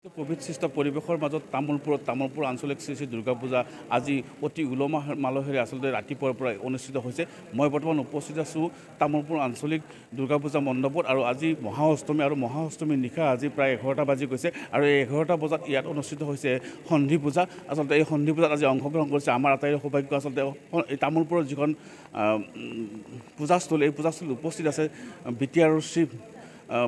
Covid সৃষ্ট পৰিৱেশৰ মাজত তামোলপুৰ আঞ্চলিক শ্ৰী শ্ৰী দুৰ্গা পূজা আজি অতি উলহ মালহেৰে আচলতে ৰাতিপুৱাৰ পৰা অনুষ্ঠিত হৈছে। মই বৰ্তমান উপস্থিত আছোঁ তামোলপুৰ আঞ্চলিক দুৰ্গা পূজা মণ্ডপত আৰু আজি মহাঅষ্টমীৰ নিশা আজি প্ৰায় 11টা বাজি গৈছে আৰু এই 11টা বজাত ইয়াত অনুষ্ঠিত হৈছে সন্ধি পূজা। আচলতে এই সন্ধি পূজাত আজি অংশগ্ৰহণ কৰিছে আমাৰ আটাইৰে সৌভাগ্য। আচলতে এই তামোলপুৰৰ যিখন পূজাস্থলী এই পূজাস্থলীত উপস্থিত আছে BTRৰ শ্ৰী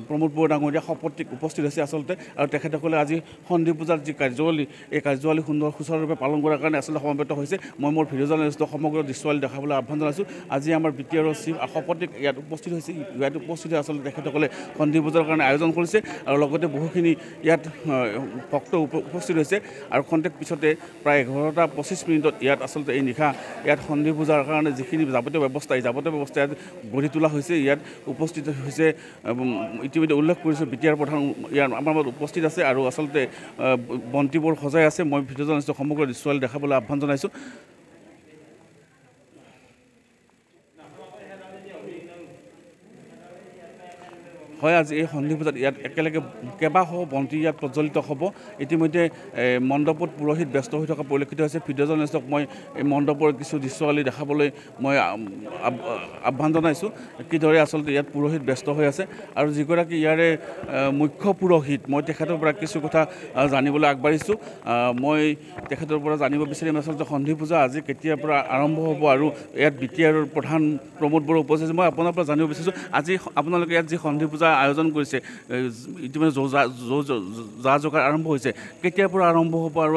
প্ৰমোদ বড়ো ডাঙৰীয়া সপত্নীক উপস্থিত হৈছে আচলতে আৰু তেখেতসকলে আজি সন্ধি পূজাৰ যি কাৰ্যাৱলী এই কাৰ্যাৱলী সুচাৰুৰূপে পালন কৰাৰ কাৰণে আচলতে সমবেত হৈছে। মই মোৰ ভিডিঅ' জাৰ্নেলিষ্টক সমগ্ৰ দৃশ্যাৱলী দেখাবলৈ আহ্বান জনাইছোঁ। আজি আমাৰ BTRৰ চিফ সপত্নীক ইয়াত উপস্থিত হৈছে। ইয়াত উপস্থিত হৈ আচলতে তেখেতসকলে সন্ধি পূজাৰ কাৰণে আয়োজন কৰিছে আৰু লগতে বহুখিনি ইয়াত ভক্ত উপস্থিত হৈছে আৰু খন্তেক পিছতে প্ৰায় 11:25 ইয়াত আচলতে এই নিশা ইয়াত সন্ধি পূজাৰ কাৰণে যিখিনি যাৱতীয় ব্যৱস্থা ইয়াত গঢ়ি তোলা হৈছে। ইয়াত উপস্থিত হৈছে ইতিমধ্যে উল্লেখ কৰিছোঁ BTR প্ৰধান ইয়াৰ আমাৰ মাজত উপস্থিত আছে আৰু আচলতে বন্তিবোৰ সজাই আছে। মই ভিডিঅ' জাৰ্নেলিষ্টক সমগ্ৰ দৃশ্যাৱলী দেখাবলৈ আহ্বান জনাইছোঁ। হয়, আজি এই সন্ধি পূজাত ইয়াত একেলগে কেইবাশ বন্তি ইয়াত প্ৰজ্বলিত হ'ব। ইতিমধ্যে মণ্ডপত পুৰোহিত ব্যস্ত হৈ থকা পৰিলক্ষিত হৈছে। ভিডিঅ' জাৰ্নেলিষ্টক মই এই মণ্ডপৰ কিছু দৃশ্যাৱলী দেখাবলৈ মই আহ্বান জনাইছোঁ কিদৰে আচলতে ইয়াত পুৰোহিত ব্যস্ত হৈ আছে আৰু যিগৰাকী ইয়াৰে মুখ্য পুৰোহিত মই তেখেতৰ পৰা কিছু কথা জানিবলৈ আগবাঢ়িছোঁ। মই তেখেতৰ পৰা জানিব বিচাৰিম আচলতে সন্ধি পূজা আজি কেতিয়াৰ পৰা আৰম্ভ হ'ব আৰু ইয়াত BTRৰ প্ৰধান প্ৰমোদ বড়ো উপস্থিত আছে। মই আপোনাৰ পৰা জানিব বিচাৰিছোঁ আজি আপোনালোকে ইয়াত যি সন্ধি পূজা আয়োজন কৰিছে ইতিমধ্যে যা যোগাৰ আৰম্ভ হৈছে, কেতিয়াৰ পৰা আৰম্ভ হ'ব আৰু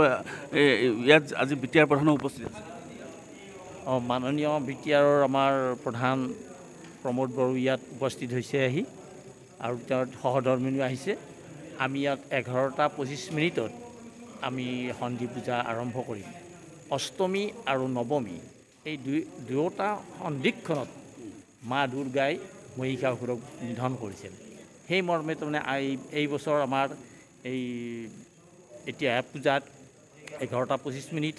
ইয়াত আজি BTR প্ৰধানো উপস্থিত আছে? মাননীয় BTRৰ আমাৰ প্ৰধান প্ৰমোদ বড়ো ইয়াত উপস্থিত হৈছে আৰু তেওঁৰ সহধৰ্মিনীও আহিছে। আমি ইয়াত 11:25 আমি সন্ধি পূজা আৰম্ভ কৰিম। অষ্টমী আৰু নৱমী এই দুয়োটা সন্ধিক্ষণত মা দুৰ্গাই মহিষাসুৰক নিধন কৰিছিল। সেই মৰ্মে তাৰমানে এই বছৰ আমাৰ এতিয়া পূজাত 11:25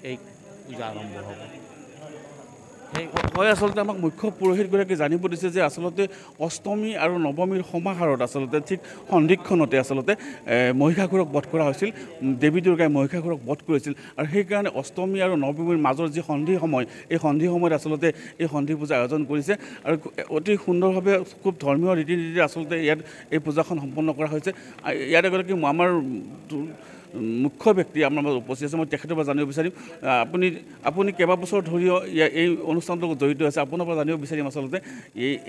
এই পূজা আৰম্ভ হ'ব। হয়, আচলতে আমাক মুখ্য পুৰোহিতগৰাকীয়ে জানিব দিছে যে আচলতে অষ্টমী আৰু নৱমীৰ সমাহাৰত আচলতে ঠিক সন্ধিক্ষণতে আচলতে মহিষাসুৰক বধ কৰা হৈছিল। দেৱী দুৰ্গাই মহিষাসুৰক বধ কৰিছিল আৰু সেইকাৰণে অষ্টমী আৰু নৱমীৰ মাজৰ যি সন্ধি সময় এই সন্ধি সময়ত আচলতে এই সন্ধি পূজা আয়োজন কৰিছে আৰু অতি সুন্দৰভাৱে খুব ধৰ্মীয় ৰীতি নীতিৰে আচলতে ইয়াত এই পূজাখন সম্পন্ন কৰা হৈছে। ইয়াত এগৰাকী আমাৰ মুখ্য ব্যক্তি আমাৰ মাজত উপস্থিত আছে। মই তেখেতৰ পৰা জানিব বিচাৰিম আপুনি কেইবাবছৰ ধৰি এই অনুষ্ঠানটোৰ লগত জড়িত আছে। আপোনাৰ পৰা জানিব বিচাৰিম আচলতে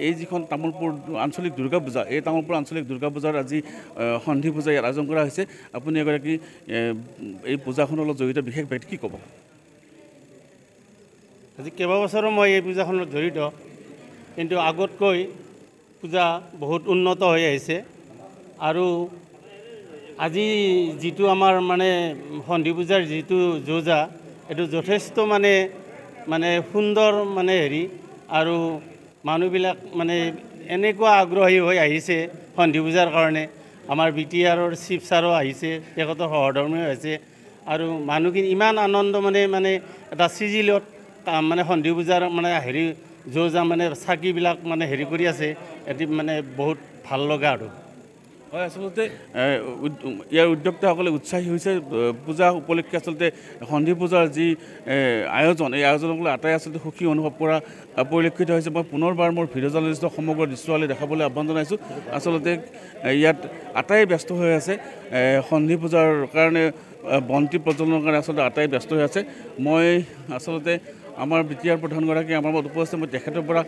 এই যিখন তামোলপুৰ আঞ্চলিক দুৰ্গা পূজা এই তামোলপুৰ আঞ্চলিক দুৰ্গা পূজাৰ আজি সন্ধি পূজা ইয়াত আয়োজন কৰা হৈছে। আপুনি এগৰাকী এই পূজাখনৰ লগত জড়িত বিশেষ ব্যক্তি, কি ক'ব? আজি কেইবাবছৰো মই এই পূজাখনত জড়িত, কিন্তু আগতকৈ পূজা বহুত উন্নত হৈ আহিছে আৰু আজি যিটো আমাৰ সন্ধি পূজাৰ যিটো যোজা এইটো যথেষ্ট সুন্দৰ আৰু মানুহবিলাক এনেকুৱা আগ্ৰহী হৈ আহিছে সন্ধি পূজাৰ কাৰণে। আমাৰ BTRৰ চিফ ছাৰো আহিছে, তেখেতৰ সহধৰ্মীও আহিছে আৰু মানুহখিনি ইমান আনন্দ এটা চিজিলত সন্ধি পূজাৰ যোজা চাকিবিলাক কৰি আছে, এটি বহুত ভাল লগা আৰু। হয়, আচলতে ইয়াৰ উদ্যোক্তাসকলে উৎসাহী হৈছে। পূজা উপলক্ষে আচলতে সন্ধি পূজাৰ যি আয়োজন এই আয়োজনক লৈ আটাই আচলতে সুখী অনুভৱ কৰা পৰিলক্ষিত হৈছে। মই পুনৰবাৰ মোৰ ভিডিঅ' জাৰ্নেলিষ্টক সমগ্ৰ দৃশ্যাৱলী দেখাবলৈ আহ্বান জনাইছোঁ। আচলতে ইয়াত আটাই ব্যস্ত হৈ আছে সন্ধি পূজাৰ কাৰণে, বন্তি প্ৰজ্বলনৰ কাৰণে আচলতে আটাই ব্যস্ত হৈ আছে। মই আচলতে আমাৰ BTR প্ৰধানগৰাকী আমাৰ মাজত উপস্থিত, মই তেখেতৰ পৰা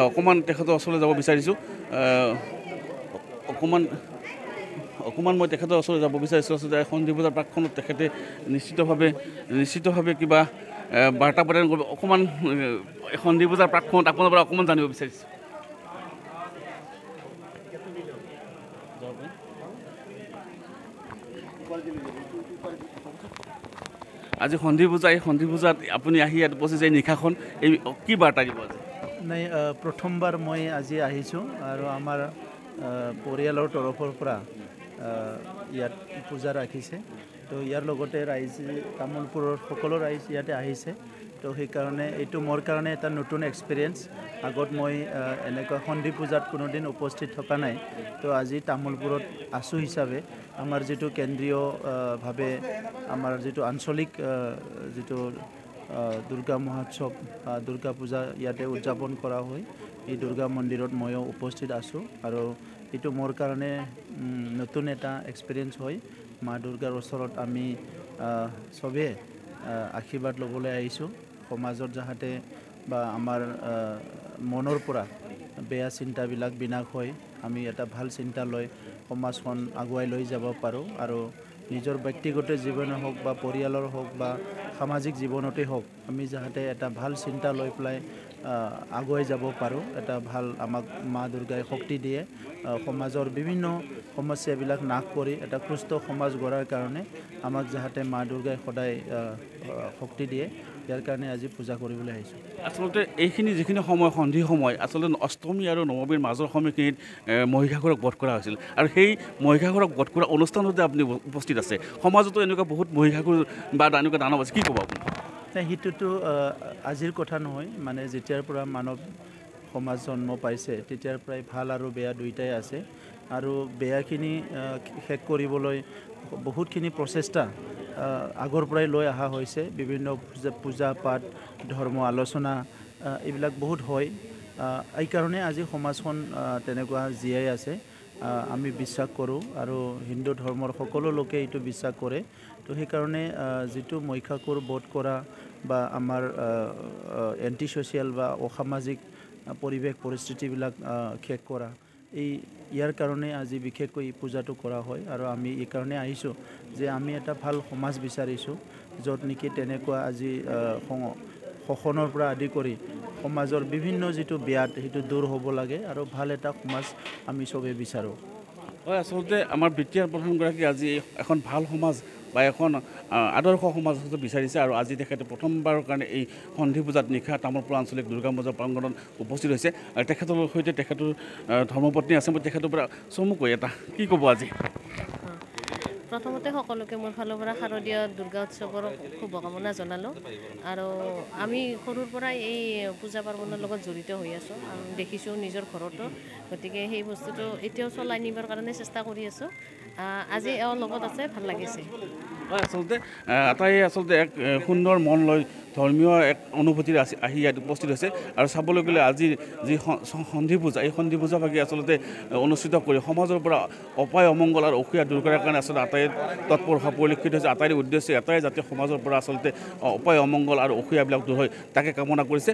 অকণমান তেখেতৰ ওচৰলৈ যাব বিচাৰিছোঁ। অকণমান মই তেখেতৰ ওচৰলৈ যাব বিচাৰিছোঁ। আচলতে সন্ধি পূজাৰ প্ৰাকখনত তেখেতে নিশ্চিতভাৱে কিবা বাৰ্তা প্ৰদান কৰিব। অকণমান সন্ধি পূজাৰ প্ৰাকখনত আপোনাৰ পৰা অকণমান জানিব বিচাৰিছোঁ। আজি সন্ধি পূজা, এই সন্ধি পূজাত আপুনি আহি ইয়াত উপস্থিত এই নিশাখন এই কি বাৰ্তা দিব? আজি নাই, প্ৰথমবাৰ মই আজি আহিছোঁ আৰু আমাৰ পৰিয়ালৰ তৰফৰ পৰা ইয়াত পূজা ৰাখিছে। তো ইয়াৰ লগতে ৰাইজ তামোলপুৰৰ সকলো ৰাইজ ইয়াতে আহিছে। তো সেইকাৰণে এইটো মোৰ কাৰণে এটা নতুন এক্সপিৰিয়েঞ্চ আগত মই এনেকুৱা সন্ধি পূজাত কোনোদিন উপস্থিত থকা নাই তো আজি তামোলপুৰত আছু হিচাপে আমাৰ যিটো কেন্দ্ৰীয়ভাৱে আমাৰ যিটো আঞ্চলিক যিটো দুৰ্গা মহোৎসৱ দুৰ্গা পূজা ইয়াতে উদযাপন কৰা হয় এই দুৰ্গা মন্দিৰত ময়ো উপস্থিত আছোঁ আৰু এইটো মোৰ কাৰণে নতুন এটা এক্সপিৰিয়েঞ্চ হয় মা দুৰ্গাৰ ওচৰত আমি চবেই আশীৰ্বাদ ল'বলৈ আহিছোঁ সমাজত যাহাতে বা আমাৰ মনৰ পৰা বেয়া চিন্তাবিলাক বিনাশ হয় আমি এটা ভাল চিন্তা লৈ সমাজখন আগুৱাই লৈ যাব পাৰোঁ আৰু নিজৰ ব্যক্তিগত জীৱনে হওক বা পৰিয়ালৰ হওক বা সামাজিক জীৱনতে হওক আমি যাহাতে এটা ভাল চিন্তা লৈ পেলাই আগুৱাই যাব পাৰোঁ এটা ভাল আমাক মা দুৰ্গাই শক্তি দিয়ে সমাজৰ বিভিন্ন সমস্যাবিলাক নাশ কৰি এটা সুস্থ সমাজ গঢ়াৰ কাৰণে আমাক যাহাতে মা দুৰ্গাই সদায় শক্তি দিয়ে ইয়াৰ কাৰণে আজি পূজা কৰিবলৈ আহিছোঁ আচলতে এইখিনি যিখিনি সময় সন্ধি সময় আচলতে অষ্টমী আৰু নৱমীৰ মাজৰ সময়খিনিত মহিষাসুৰক বধ কৰা হৈছিল আৰু সেই মহিষাসুৰক বধ কৰা অনুষ্ঠানতে আপুনি উপস্থিত আছে সমাজতো এনেকুৱা বহুত মহিষাসুৰ বা এনেকুৱা দানৱ আছে কি ক'ব আপুনি সেইটোতো আজিৰ কথা নহয় মানে যেতিয়াৰ পৰা মানৱ সমাজ জন্ম পাইছে তেতিয়াৰ পৰাই ভাল আৰু বেয়া দুয়োটাই আছে আৰু বেয়াখিনি শেষ কৰিবলৈ বহুতখিনি প্ৰচেষ্টা আগৰ পৰাই লৈ অহা হৈছে বিভিন্ন পূজা পাঠ ধৰ্ম আলোচনা এইবিলাক বহুত হয় এইকাৰণে আজি সমাজখন তেনেকুৱা জীয়াই আছে আমি বিশ্বাস কৰোঁ আৰু হিন্দু ধৰ্মৰ সকলো লোকে এইটো বিশ্বাস কৰে তো সেইকাৰণে যিটো মহিষাসুৰ বধ কৰা বা আমাৰ এণ্টি ছ'চিয়েল বা অসামাজিক পৰিৱেশ পৰিস্থিতিবিলাক শেষ কৰা ইয়াৰ কাৰণে আজি বিশেষকৈ এই পূজাটো কৰা হয় আৰু আমি এই কাৰণে আহিছোঁ যে আমি এটা ভাল সমাজ বিচাৰিছোঁ য'ত নেকি তেনেকুৱা আজি শোষণৰ পৰা আদি কৰি সমাজৰ বিভিন্ন যিটো ব্যাধ সেইটো দূৰ হ'ব লাগে আৰু ভাল এটা সমাজ আমি চবেই বিচাৰোঁ হয় আচলতে আমাৰ বিটিআৰ প্ৰধানগৰাকী আজি এখন ভাল সমাজ বা এখন আদৰ্শ সমাজ বিচাৰিছে আৰু আজি তেখেতে প্ৰথমবাৰৰ কাৰণে এই সন্ধি পূজাত নিশা তামোলপুৰ আঞ্চলিক দুৰ্গা পূজা প্ৰাংগণত উপস্থিত হৈছে আৰু তেখেতৰ সৈতে তেখেতৰ ধৰ্মপত্নী আছে মই তেখেতৰ পৰা চমুকৈ এটা কি ক'ব আজি প্ৰথমতে সকলোকে মোৰ ফালৰ পৰা শাৰদীয় দুৰ্গা উৎসৱৰ শুভকামনা জনালোঁ আৰু আমি সৰুৰ পৰাই এই পূজা পাৰ্বণৰ লগত জড়িত হৈ আছোঁ আৰু দেখিছোঁ নিজৰ ঘৰতো গতিকে সেই বস্তুটো এতিয়াও চলাই নিবৰ কাৰণে চেষ্টা কৰি আছোঁ আজি এওঁৰ লগত আছে ভাল লাগিছে হয় আচলতে আটাই আচলতে এক সুন্দৰ মন লৈ ধৰ্মীয় এক অনুভূতিৰে আহি ইয়াত উপস্থিত হৈছে আৰু চাবলৈ গ'লে আজি যি সন্ধি পূজা এই সন্ধি পূজা ভাগি আচলতে অনুষ্ঠিত কৰি সমাজৰ পৰা অপায় অমংগল আৰু অসূয়া দূৰ কৰাৰ কাৰণে আচলতে আটাই তৎপৰ হোৱা পৰিলক্ষিত হৈছে আটাইৰে উদ্দেশ্য এটাই যাতে সমাজৰ পৰা আচলতে অপায় অমংগল আৰু অসূয়াবিলাক দূৰ হয় তাকে কামনা কৰিছে